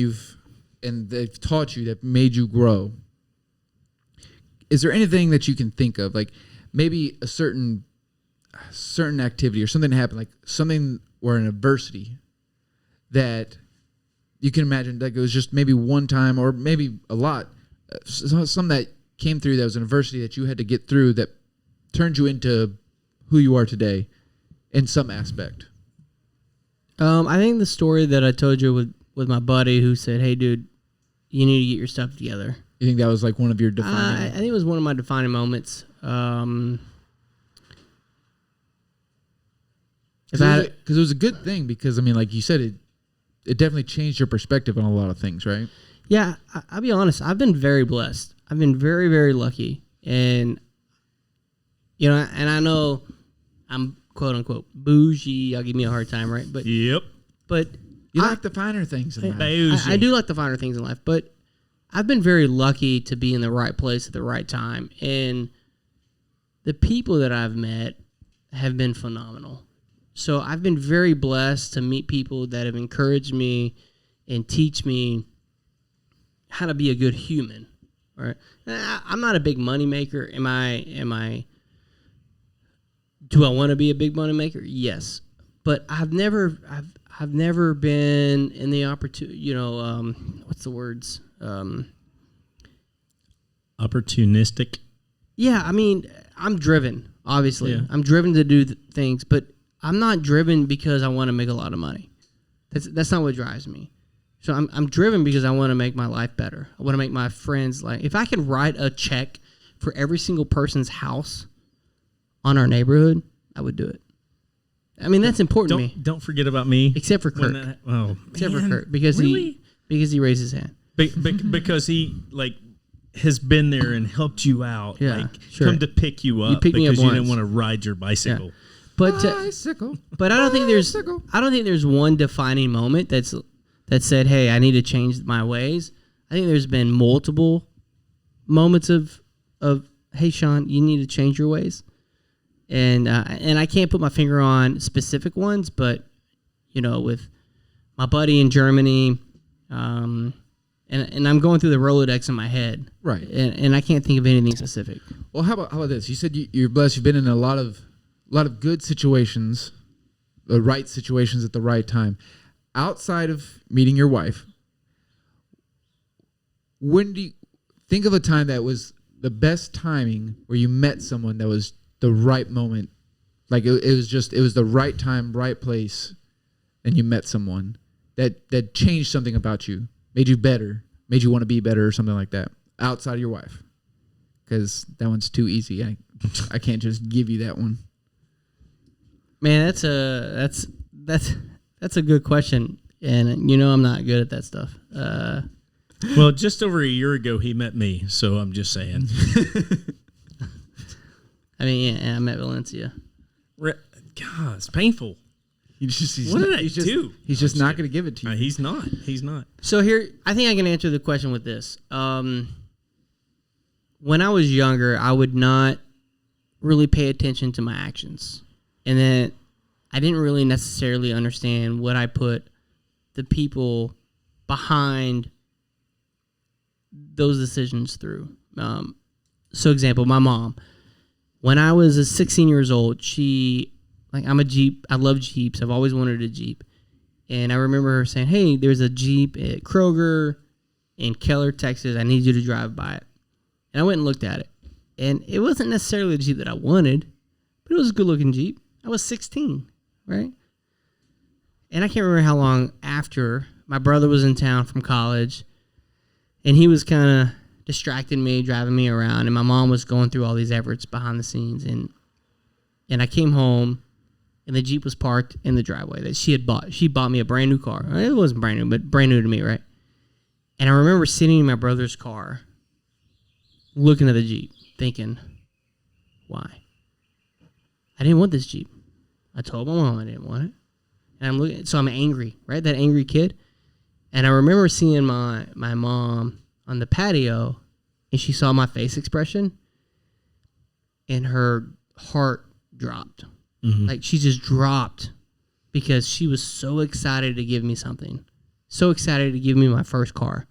they've taught you that made you grow. Is there anything that you can think of, like maybe a certain activity or something happened, like something or an adversity that you can imagine that goes just maybe one time or maybe a lot, some that came through that was an adversity that you had to get through that turned you into who you are today in some aspect? I think the story that I told you with my buddy who said, "Hey, dude, you need to get your stuff together." You think that was like one of your defining? I think it was one of my defining moments. Because it was a good thing. Because I mean, like you said, it definitely changed your perspective on a lot of things, right? Yeah, I'll be honest. I've been very blessed. I've been very, very lucky, and and I know I'm quote unquote bougie. Y'all give me a hard time, right? But yep. But you like the finer things in life. I do like the finer things in life, but I've been very lucky to be in the right place at the right time, and the people that I've met have been phenomenal. So I've been very blessed to meet people that have encouraged me and teach me how to be a good human. Right? I'm not a big money maker. Am I? Do I want to be a big money maker? Yes, but I've never been in the opportunity. What's the words? Opportunistic. Yeah, I mean, I'm driven. Obviously, Yeah. I'm driven to do things, but I'm not driven because I want to make a lot of money. That's not what drives me. So I'm driven because I want to make my life better. I want to make my friends' life. If I could write a check for every single person's house on our neighborhood, I would do it. I mean, that's important to me. Don't forget about me. Except for Kirk. Except for Kirk, because he raised his hand. Because he has been there and helped you out. Yeah, come to pick you up picked me because up you didn't once. want to ride your bicycle. Yeah. But I don't think there's one defining moment that said, "Hey, I need to change my ways." I think there's been multiple moments of "Hey, Sean, you need to change your ways," and I can't put my finger on specific ones, but with my buddy in Germany, and I'm going through the Rolodex in my head, Right? And I can't think of anything specific. Well, how about this? You said you're blessed. You've been in a lot of good situations, the right situations at the right time. Outside of meeting your wife, when do you think of a time that was the best timing where you met someone that was the right moment? Like it was the right time, right place, and you met someone that changed something about you, made you better, made you want to be better or something like that outside of your wife. Because that one's too easy. I can't just give you that one. Man, that's a good question, and I'm not good at that stuff. Well, just over a year ago, he met me, so I'm just saying. I mean, yeah, I met Valencia. God, it's painful. He's What did I do? He's just not going to give it to you. He's not. He's not. So here, I think I can answer the question with this. When I was younger, I would not really pay attention to my actions. And then I didn't really necessarily understand what I put the people behind those decisions through. So example, my mom, when I was 16 years old, I'm a Jeep. I love Jeeps. I've always wanted a Jeep. And I remember her saying, hey, there's a Jeep at Kroger in Keller, Texas. I need you to drive by it. And I went and looked at it. And it wasn't necessarily the Jeep that I wanted, but it was a good-looking Jeep. I was 16, right? And I can't remember how long after my brother was in town from college, and he was kind of distracting me, driving me around, and my mom was going through all these efforts behind the scenes. And I came home, and the Jeep was parked in the driveway that she had bought. She bought me a brand new car. It wasn't brand new, but brand new to me, right? And I remember sitting in my brother's car, looking at the Jeep, thinking, why? I didn't want this Jeep. I told my mom I didn't want it. And I'm looking, so I'm angry, right? That angry kid. And I remember seeing my mom on the patio, and she saw my face expression, and her heart dropped. Mm-hmm. Like, she just dropped because she was so excited to give me something. So excited to give me my first car.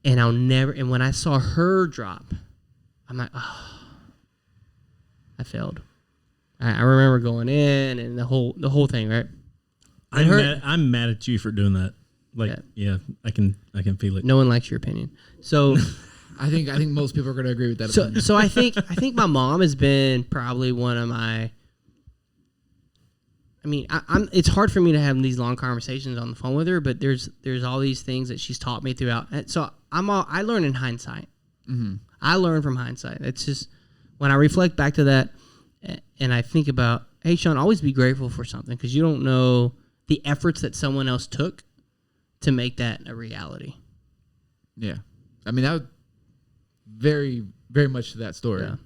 And when I saw her drop, I'm like, oh, I failed. I remember going in and the whole thing, right? I'm mad at you for doing that. Like, yeah, I can feel it. No one likes your opinion. So I think most people are going to agree with that opinion. So I think my mom has been probably one of my. I mean, it's hard for me to have these long conversations on the phone with her, but there's all these things that she's taught me throughout. And so I learn in hindsight. Mm-hmm. I learn from hindsight. It's just when I reflect back to that, and I think about, hey, Sean, always be grateful for something because you don't know the efforts that someone else took to make that a reality. Yeah. I mean, that was very, very much to that story. Yeah.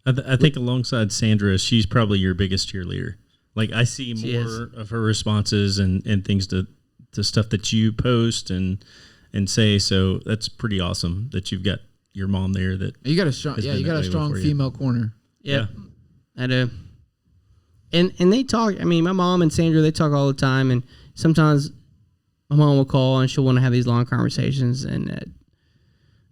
I think alongside Sandra, she's probably your biggest cheerleader. Like, I see more of her responses and things to stuff that you post and say. So that's pretty awesome that you've got your mom there. That you got a strong female corner. Yeah. I do. And they talk. I mean, my mom and Sandra, they talk all the time, and sometimes my mom will call and she'll want to have these long conversations, and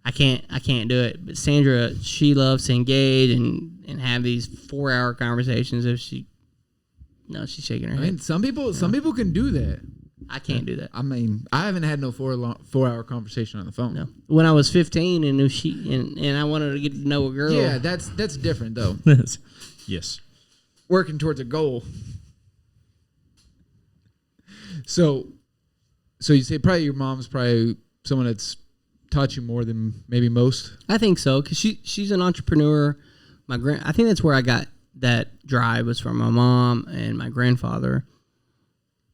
I can't do it. But Sandra, she loves to engage and have these 4-hour conversations. She's shaking her head. I mean, some people can do that. I can't do that. I mean, I haven't had no 4-hour conversation on the phone. No. When I was 15 and I wanted to get to know a girl. Yeah, that's different though. Yes. Working towards a goal. So you say probably your mom's probably someone that's taught you more than maybe most? I think so, because she's an entrepreneur. I think that's where I got that drive, was from my mom and my grandfather.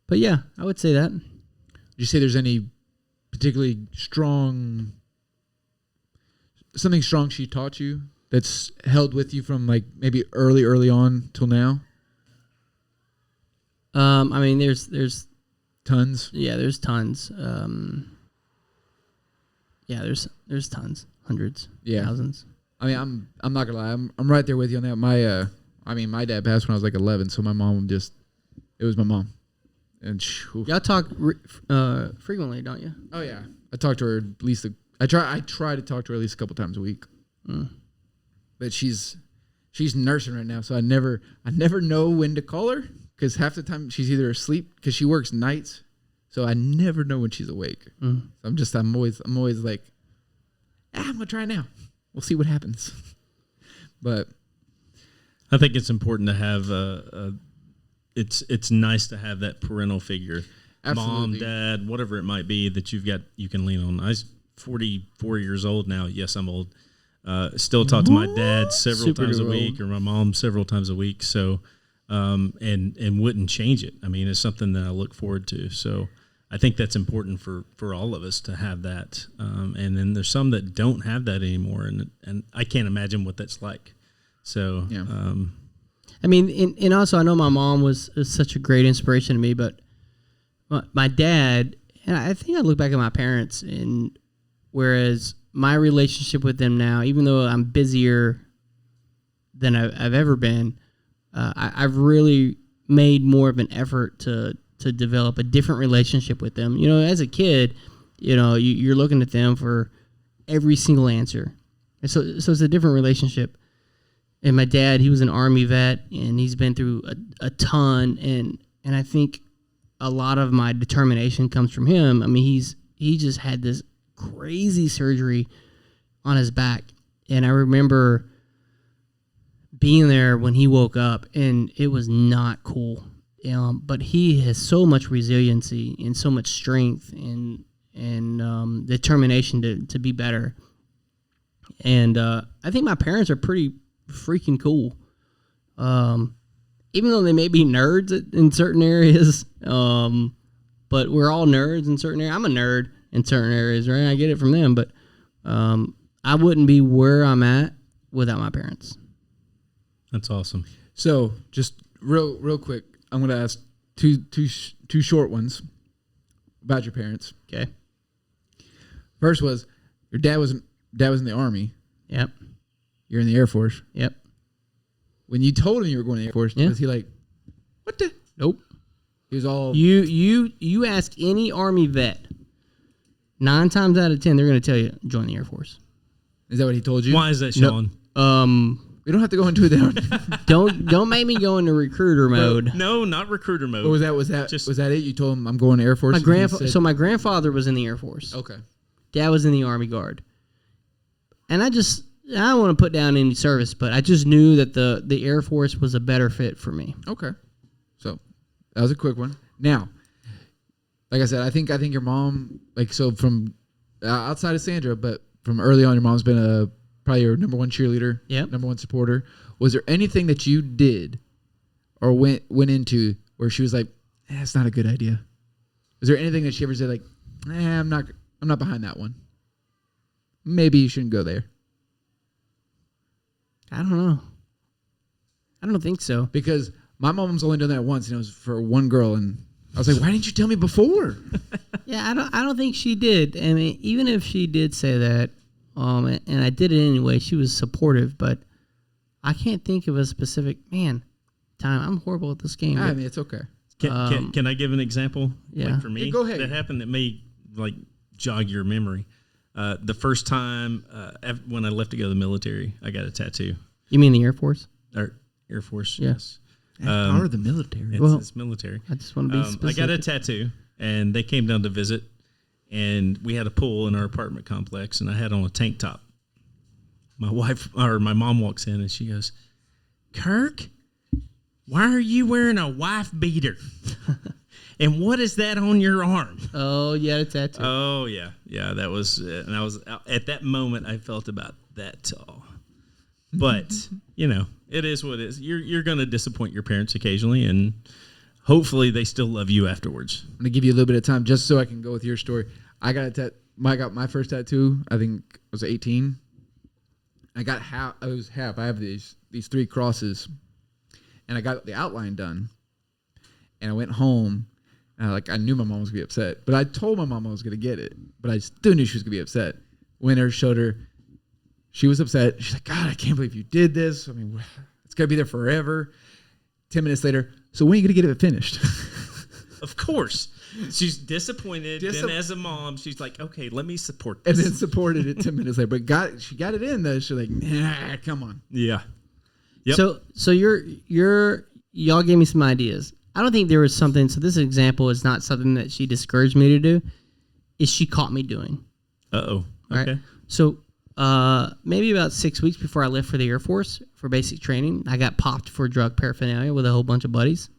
But yeah, I would say that. Did you say there's any particularly something strong she taught you that's held with you from like maybe early on till now? I mean, there's tons. Yeah, there's tons. There's tons, hundreds, thousands. I mean, I'm not gonna lie, I'm right there with you on that. My dad passed when I was like 11, so my mom it was my mom, and y'all talk frequently, don't you? Oh yeah, I talk to her at least. I try to talk to her at least a couple times a week. But she's nursing right now, so I never know when to call her because half the time she's either asleep because she works nights, so I never know when she's awake. So I'm always like, I'm gonna try now. We'll see what happens. But I think it's important to have it's nice to have that parental figure, absolutely. Mom, dad, whatever it might be that you can lean on. I'm 44 years old now. Yes, I'm old. Still talk to my dad several times a week, or my mom several times a week. So, and wouldn't change it. I mean, it's something that I look forward to. So I think that's important for all of us to have that. And then there's some that don't have that anymore. And I can't imagine what that's like. So, yeah. I mean, and also I know my mom was such a great inspiration to me, but my dad, and I think I look back at my parents, and whereas my relationship with them now, even though I'm busier than I've ever been, I've really made more of an effort to to develop a different relationship with them. You know, as a kid, you know, you're looking at them for every single answer. And so it's a different relationship. And my dad, he was an Army vet, and he's been through a ton. And I think a lot of my determination comes from him. I mean, he just had this crazy surgery on his back. And I remember being there when he woke up, and it was not cool. But he has so much resiliency and so much strength and determination to be better. And I think my parents are pretty freaking cool. Even though they may be nerds in certain areas, but we're all nerds in certain areas. I'm a nerd in certain areas, right? I get it from them, but I wouldn't be where I'm at without my parents. That's awesome. So just real quick, I'm going to ask two short ones about your parents. Okay. First was your dad was in the Army. Yep. You're in the Air Force. Yep. When you told him you were going to the Air Force, was he like, what the? Nope. He was all... You ask any Army vet, 9 times out of 10, they're going to tell you, join the Air Force. Is that what he told you? Why is that, Sean? We don't have to go into it now. Don't make me go into recruiter mode. No, not recruiter mode. What was that? Was that it? You told him I'm going to Air Force? My grandfather was in the Air Force. Okay. Dad was in the Army Guard. And I don't want to put down any service, but I just knew that the Air Force was a better fit for me. Okay. So that was a quick one. Now, like I said, I think your mom, from outside of Sandra, but from early on, your mom's been probably your number one cheerleader, number one supporter. Was there anything that you did or went into where she was like, it's not a good idea? Was there anything that she ever said like, I'm not behind that one? Maybe you shouldn't go there. I don't know. I don't think so. Because my mom's only done that once, and it was for one girl, and I was like, why didn't you tell me before? Yeah, I don't think she did. I mean, even if she did say that, and I did it anyway, she was supportive, but I can't think of a specific time. I'm horrible at this game. I mean, it's okay. Can I give an example? Yeah. Like for me, go ahead. That happened that may jog your memory. The first time when I left to go to the military, I got a tattoo. You mean the Air Force? Or Air Force, Yeah. yes. That's part of the military. It's military. I just want to be specific. I got a tattoo, and they came down to visit, and we had a pool in our apartment complex, and I had on a tank top. My mom walks in, and she goes, Kirk, why are you wearing a wife beater? And what is that on your arm? Oh, yeah, a tattoo. Oh, yeah. Yeah, that was it. And I was, at that moment, I felt about that tall. But, it is what it is. You're going to disappoint your parents occasionally, and hopefully they still love you afterwards. I'm going to give you a little bit of time just so I can go with your story. I got my first tattoo, I think I was 18. I got half. I was half. I have these 3 crosses, and I got the outline done. And I went home, and I knew my mom was going to be upset. But I told my mom I was going to get it. But I still knew she was going to be upset. Went her, showed her. She was upset. She's like, God, I can't believe you did this. I mean, it's going to be there forever. 10 minutes later, so when are you going to get it finished? Of course. She's disappointed. Then as a mom, she's like, okay, let me support this. And then supported it 10 minutes later. But she got it in, though. She's like, nah, come on. Yeah. Yep. So y'all gave me some ideas. I don't think there was something, so this example is not something that she discouraged me to do, is she caught me doing. Uh-oh. Okay. Right? So maybe about 6 weeks before I left for the Air Force for basic training, I got popped for drug paraphernalia with a whole bunch of buddies.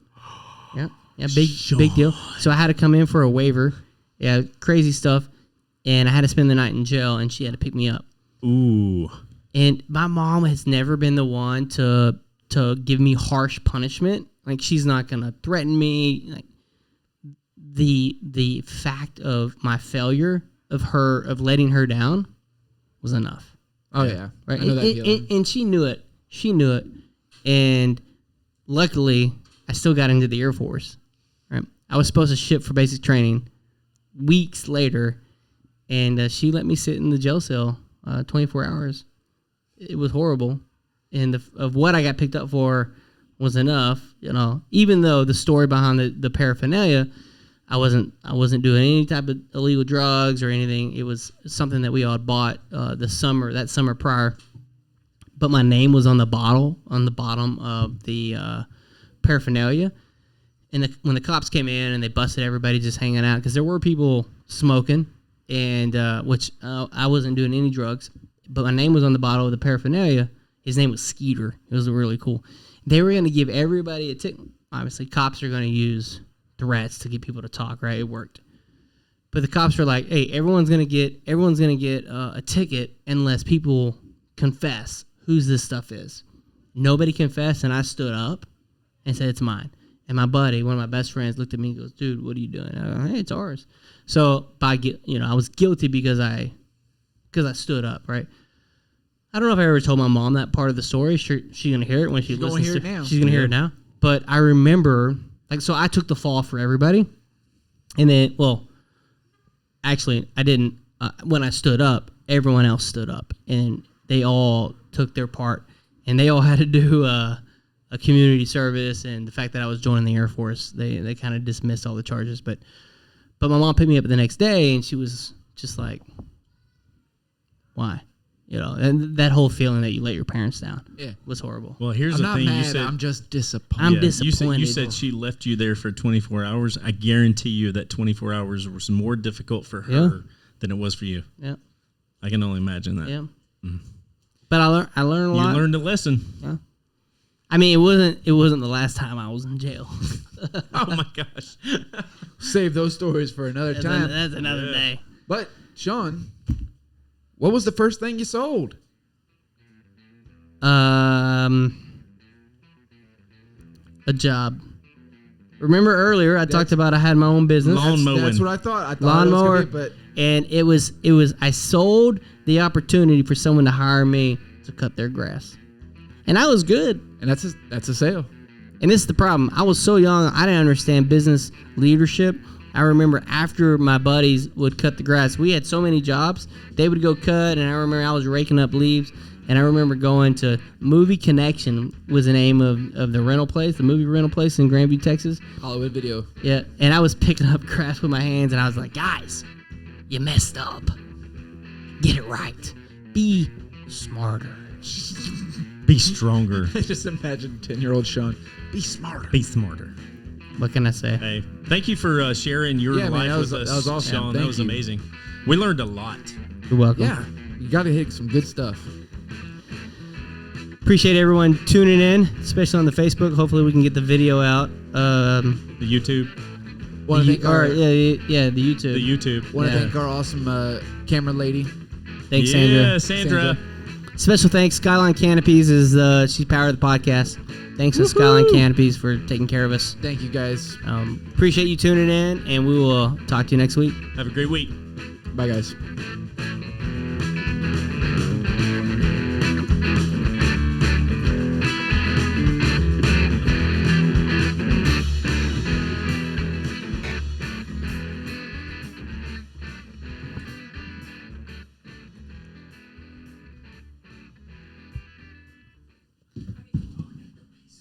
Yeah, big deal. So I had to come in for a waiver. Yeah, crazy stuff. And I had to spend the night in jail, and she had to pick me up. Ooh. And my mom has never been the one to give me harsh punishment. Like, she's not going to threaten me. Like, the fact of my failure of letting her down was enough. Oh, yeah. Right. I know that feeling. And she knew it. And luckily, I still got into the Air Force. Right. I was supposed to ship for basic training weeks later, and she let me sit in the jail cell 24 hours. It was horrible. And of what I got picked up for was enough. Even though the story behind the paraphernalia, I wasn't doing any type of illegal drugs or anything. It was something that we all had bought that summer prior. But my name was on the bottle on the bottom of the paraphernalia. And when the cops came in and they busted everybody just hanging out, because there were people smoking, and which I wasn't doing any drugs, but my name was on the bottle of the paraphernalia. His name was Skeeter. It was really cool. They were going to give everybody a ticket. Obviously, cops are going to use threats to get people to talk, right? It worked. But the cops were like, "Hey, everyone's going to get a ticket unless people confess whose this stuff is." Nobody confessed, and I stood up and said, "It's mine." And my buddy, one of my best friends, looked at me and goes, "Dude, what are you doing?" I go, "Hey, it's ours." So I was guilty because I stood up, right? I don't know if I ever told my mom that part of the story. She's gonna hear it when she listens to it. She's gonna hear it now. But I remember, so I took the fall for everybody, and then, actually, I didn't. When I stood up, everyone else stood up, and they all took their part, and they all had to do a community service, and the fact that I was joining the Air Force, they kind of dismissed all the charges. But my mom picked me up the next day, and she was just like, "Why?" And that whole feeling that you let your parents down was horrible. Well, here's I'm the not thing. mad, You said I'm just disappointed. I'm disappointed. You said she left you there for 24 hours. I guarantee you that 24 hours was more difficult for her than it was for you. Yeah. I can only imagine that. Yeah. But I learned a lot. You learned a lesson. Yeah. I mean, it wasn't the last time I was in jail. Oh my gosh. Save those stories for another time. That's another day. But Sean, what was the first thing you sold? A job. Remember earlier I talked about I had my own business. Lawn mowing. That's what I thought. I thought Lawnmower. it was gonna be, And it was I sold the opportunity for someone to hire me to cut their grass. And I was good. and that's a sale. And this is the problem. I was so young, I didn't understand business leadership. I remember after my buddies would cut the grass, we had so many jobs. They would go cut, and I remember I was raking up leaves. And I remember going to Movie Connection was the name of the rental place, the movie rental place in Grandview, Texas. Hollywood Video. Yeah, and I was picking up grass with my hands, and I was like, "Guys, you messed up. Get it right. Be smarter." Be stronger. Just imagine 10-year-old Sean. Be smarter. Be smarter. What can I say? Hey, thank you for sharing your Yeah, life man, with us. that was awesome. Sean. That Thank was you. amazing. We learned a lot. You're welcome. Yeah, you got to hit some good stuff. Appreciate everyone tuning in, especially on the Facebook. Hopefully we can get the video out. The YouTube. Want to thank our the YouTube. The YouTube. Want to Yeah. thank our awesome camera lady. Thanks, Yeah, Sandra. Sandra. Special thanks. Skyline Canopies she's powered the podcast. Thanks to Skyline Canopies for taking care of us. Thank you guys. Appreciate you tuning in, and we will talk to you next week. Have a great week. Bye guys.